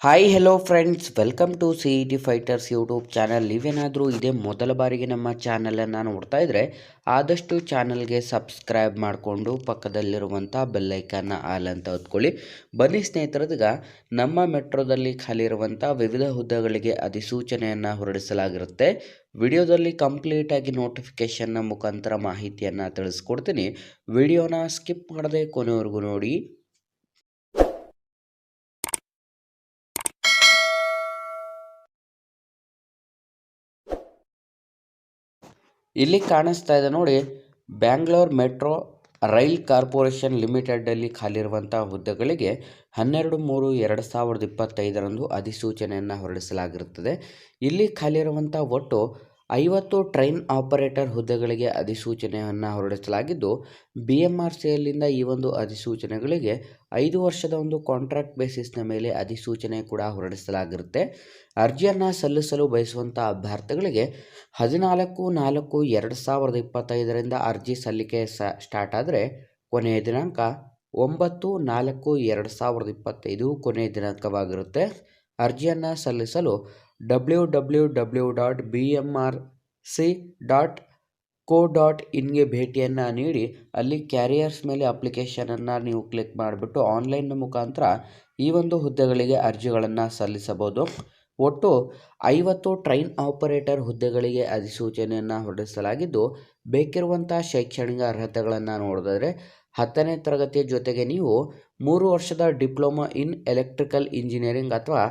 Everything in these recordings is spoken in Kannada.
Hi hello friends, welcome to C E T fighters YouTube channel. ನೀವೇನಾದರೂ ಇದೇ ಮೊದಲ ಬಾರಿಗೆ ನಮ್ಮ ಚಾನಲನ್ನು ನೋಡ್ತಾ ಇದ್ದರೆ ಆದಷ್ಟು ಚಾನಲ್ಗೆ ಸಬ್ಸ್ಕ್ರೈಬ್ ಮಾಡಿಕೊಂಡು ಪಕ್ಕದಲ್ಲಿರುವಂಥ ಬೆಲ್ಲೈಕನ್ನ ಆಲ್ ಅಂತ ಹೊತ್ಕೊಳ್ಳಿ. ಬನ್ನಿ ಸ್ನೇಹಿತರದೀಗ ನಮ್ಮ ಮೆಟ್ರೋದಲ್ಲಿ ಖಾಲಿ ಇರುವಂಥ ವಿವಿಧ ಹುದ್ದೆಗಳಿಗೆ ಅಧಿಸೂಚನೆಯನ್ನು ಹೊರಡಿಸಲಾಗಿರುತ್ತೆ. ವಿಡಿಯೋದಲ್ಲಿ ಕಂಪ್ಲೀಟಾಗಿ ನೋಟಿಫಿಕೇಷನ್ನ ಮುಖಾಂತರ ಮಾಹಿತಿಯನ್ನು ತಿಳಿಸ್ಕೊಡ್ತೀನಿ. ವಿಡಿಯೋನ ಸ್ಕಿಪ್ ಮಾಡದೆ ಕೊನೆವರೆಗೂ ನೋಡಿ. ಇಲ್ಲಿ ಕಾಣಿಸ್ತಾ ಇದೆ ನೋಡಿ, ಬ್ಯಾಂಗ್ಳೂರ್ ಮೆಟ್ರೋ ರೈಲ್ ಕಾರ್ಪೊರೇಷನ್ ಲಿಮಿಟೆಡಲ್ಲಿ ಖಾಲಿರುವಂಥ ಹುದ್ದೆಗಳಿಗೆ 12/3/2025 ಅಧಿಸೂಚನೆಯನ್ನು ಹೊರಡಿಸಲಾಗಿರುತ್ತದೆ. ಇಲ್ಲಿ ಖಾಲಿರುವಂಥ ಒಟ್ಟು 50 ಟ್ರೈನ್ ಆಪರೇಟರ್ ಹುದ್ದೆಗಳಿಗೆ ಅಧಿಸೂಚನೆಯನ್ನು ಹೊರಡಿಸಲಾಗಿದ್ದು, BMRCLಯಿಂದ ಈ ಒಂದು ಅಧಿಸೂಚನೆಗಳಿಗೆ 5 ವರ್ಷದ ಒಂದು ಕಾಂಟ್ರಾಕ್ಟ್ ಬೇಸಿಸ್ನ ಮೇಲೆ ಅಧಿಸೂಚನೆ ಕೂಡ ಹೊರಡಿಸಲಾಗಿರುತ್ತೆ. ಅರ್ಜಿಯನ್ನು ಸಲ್ಲಿಸಲು ಬಯಸುವಂಥ ಅಭ್ಯರ್ಥಿಗಳಿಗೆ 14/4/2025 ಅರ್ಜಿ ಸಲ್ಲಿಕೆ ಸ್ಟಾರ್ಟ್ ಆದರೆ ಕೊನೆಯ ದಿನಾಂಕ 9/4/2025 ಕೊನೆಯ ದಿನಾಂಕವಾಗಿರುತ್ತೆ. ಅರ್ಜಿಯನ್ನು ಸಲ್ಲಿಸಲು www.bmrc.co.inಗೆ ಭೇಟಿಯನ್ನು ನೀಡಿ ಅಲ್ಲಿ ಕ್ಯಾರಿಯರ್ಸ್ ಮೇಲೆ ಅಪ್ಲಿಕೇಶನನ್ನು ನೀವು ಕ್ಲಿಕ್ ಮಾಡಿಬಿಟ್ಟು ಆನ್ಲೈನ್ ಮುಖಾಂತರ ಈ ಒಂದು ಹುದ್ದೆಗಳಿಗೆ ಅರ್ಜಿಗಳನ್ನು ಸಲ್ಲಿಸಬಹುದು. ಒಟ್ಟು 50 ಟ್ರೈನ್ ಆಪರೇಟರ್ ಹುದ್ದೆಗಳಿಗೆ ಅಧಿಸೂಚನೆಯನ್ನು ಹೊರಡಿಸಲಾಗಿದ್ದು, ಬೇಕಿರುವಂಥ ಶೈಕ್ಷಣಿಕ ಅರ್ಹತೆಗಳನ್ನು ನೋಡಿದರೆ 10ನೇ ತರಗತಿಯ ಜೊತೆಗೆ ನೀವು 3 ವರ್ಷದ ಡಿಪ್ಲೊಮಾ ಇನ್ ಎಲೆಕ್ಟ್ರಿಕಲ್ ಇಂಜಿನಿಯರಿಂಗ್ ಅಥವಾ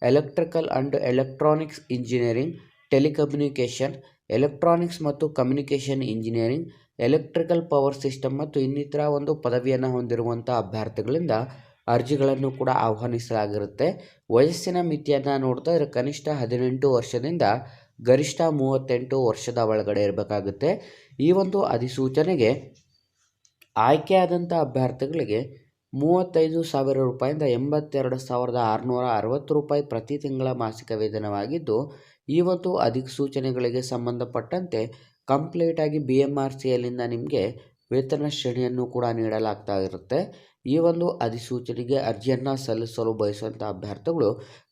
electrical and electronics engineering, telecommunication, electronics ಮತ್ತು communication engineering, electrical power system ಮತ್ತು ಇನ್ನಿತರ ಒಂದು ಪದವಿಯನ್ನು ಹೊಂದಿರುವಂಥ ಅಭ್ಯರ್ಥಿಗಳಿಂದ ಅರ್ಜಿಗಳನ್ನು ಕೂಡ ಆಹ್ವಾನಿಸಲಾಗಿರುತ್ತೆ. ವಯಸ್ಸಿನ ಮಿತಿಯನ್ನು ನೋಡ್ತಾ ಇದ್ರೆ ಕನಿಷ್ಠ 18 ವರ್ಷದಿಂದ ಗರಿಷ್ಠ 38 ವರ್ಷದ ಒಳಗಡೆ ಇರಬೇಕಾಗುತ್ತೆ. ಈ ಒಂದು ಅಧಿಸೂಚನೆಗೆ ಆಯ್ಕೆಯಾದಂಥ ಅಭ್ಯರ್ಥಿಗಳಿಗೆ 35,000 ರೂಪಾಯಿಂದ 82,660 ರೂಪಾಯಿ ಪ್ರತಿ ತಿಂಗಳ ಮಾಸಿಕ ವೇತನವಾಗಿದ್ದು, ಈ ಒಂದು ಅಧಿಸೂಚನೆಗಳಿಗೆ ಸಂಬಂಧಪಟ್ಟಂತೆ ಕಂಪ್ಲೀಟಾಗಿ BMRCLಯಿಂದ ನಿಮಗೆ ವೇತನ ಶ್ರೇಣಿಯನ್ನು ಕೂಡ ನೀಡಲಾಗ್ತಾ ಇರುತ್ತೆ. ಈ ಒಂದು ಅಧಿಸೂಚನೆಗೆ ಅರ್ಜಿಯನ್ನು ಸಲ್ಲಿಸಲು ಬಯಸುವಂಥ ಅಭ್ಯರ್ಥಿಗಳು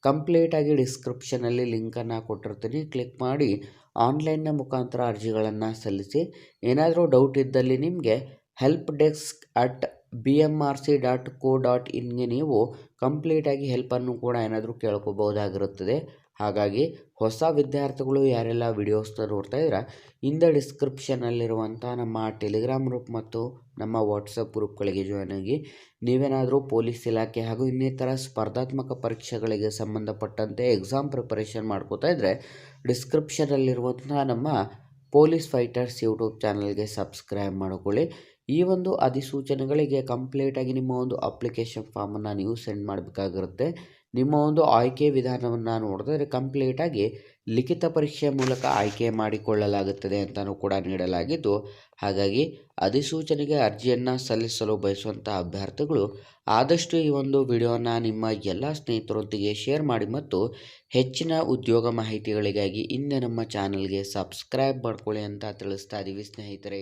ಕಂಪ್ಲೀಟಾಗಿ ಡಿಸ್ಕ್ರಿಪ್ಷನಲ್ಲಿ ಲಿಂಕನ್ನು ಕೊಟ್ಟಿರ್ತೀನಿ, ಕ್ಲಿಕ್ ಮಾಡಿ ಆನ್ಲೈನ್ನ ಮುಖಾಂತರ ಅರ್ಜಿಗಳನ್ನು ಸಲ್ಲಿಸಿ. ಏನಾದರೂ ಡೌಟ್ ಇದ್ದಲ್ಲಿ ನಿಮಗೆ help@bmrc.co.inಗೆ ನೀವು ಕಂಪ್ಲೀಟಾಗಿ ಹೆಲ್ಪನ್ನು ಕೂಡ ಏನಾದರೂ ಕೇಳ್ಕೋಬಹುದಾಗಿರುತ್ತದೆ. ಹಾಗಾಗಿ ಹೊಸ ವಿದ್ಯಾರ್ಥಿಗಳು ಯಾರೆಲ್ಲ ವಿಡಿಯೋಸ್ನ ನೋಡ್ತಾ ಇದ್ದೀರಾ, ಇಂದ ಡಿಸ್ಕ್ರಿಪ್ಷನಲ್ಲಿರುವಂಥ ನಮ್ಮ ಟೆಲಿಗ್ರಾಮ್ ಗ್ರೂಪ್ ಮತ್ತು ನಮ್ಮ ವಾಟ್ಸಪ್ ಗ್ರೂಪ್ಗಳಿಗೆ ಜಾಯ್ನ್ ಆಗಿ. ನೀವೇನಾದರೂ ಪೊಲೀಸ್ ಇಲಾಖೆ ಹಾಗೂ ಇನ್ನಿತರ ಸ್ಪರ್ಧಾತ್ಮಕ ಪರೀಕ್ಷೆಗಳಿಗೆ ಸಂಬಂಧಪಟ್ಟಂತೆ ಎಕ್ಸಾಮ್ ಪ್ರಿಪರೇಷನ್ ಮಾಡ್ಕೋತಾ ಇದ್ದರೆ ಡಿಸ್ಕ್ರಿಪ್ಷನಲ್ಲಿರುವಂಥ ನಮ್ಮ ಪೊಲೀಸ್ ಫೈಟರ್ಸ್ ಯೂಟ್ಯೂಬ್ ಚಾನಲ್ಗೆ ಸಬ್ಸ್ಕ್ರೈಬ್ ಮಾಡಿಕೊಳ್ಳಿ. ಈ ಒಂದು ಅಧಿಸೂಚನೆಗಳಿಗೆ ಕಂಪ್ಲೀಟಾಗಿ ನಿಮ್ಮ ಒಂದು ಅಪ್ಲಿಕೇಶನ್ ಫಾರ್ಮನ್ನು ನೀವು ಸೆಂಡ್ ಮಾಡಬೇಕಾಗಿರುತ್ತೆ. ನಿಮ್ಮ ಒಂದು ಆಯ್ಕೆ ವಿಧಾನವನ್ನು ನೋಡಿದ್ರೆ ಕಂಪ್ಲೀಟಾಗಿ ಲಿಖಿತ ಪರೀಕ್ಷೆಯ ಮೂಲಕ ಆಯ್ಕೆ ಮಾಡಿಕೊಳ್ಳಲಾಗುತ್ತದೆ ಅಂತಲೂ ಕೂಡ ನೀಡಲಾಗಿದ್ದು, ಹಾಗಾಗಿ ಅಧಿಸೂಚನೆಗೆ ಅರ್ಜಿಯನ್ನು ಸಲ್ಲಿಸಲು ಬಯಸುವಂಥ ಅಭ್ಯರ್ಥಿಗಳು ಆದಷ್ಟು ಈ ಒಂದು ವಿಡಿಯೋನ ನಿಮ್ಮ ಎಲ್ಲ ಸ್ನೇಹಿತರೊಂದಿಗೆ ಶೇರ್ ಮಾಡಿ ಮತ್ತು ಹೆಚ್ಚಿನ ಉದ್ಯೋಗ ಮಾಹಿತಿಗಳಿಗಾಗಿ ಹಿಂದೆ ನಮ್ಮ ಚಾನಲ್ಗೆ ಸಬ್ಸ್ಕ್ರೈಬ್ ಮಾಡ್ಕೊಳ್ಳಿ ಅಂತ ತಿಳಿಸ್ತಾ ಇದ್ದೀವಿ ಸ್ನೇಹಿತರೆ.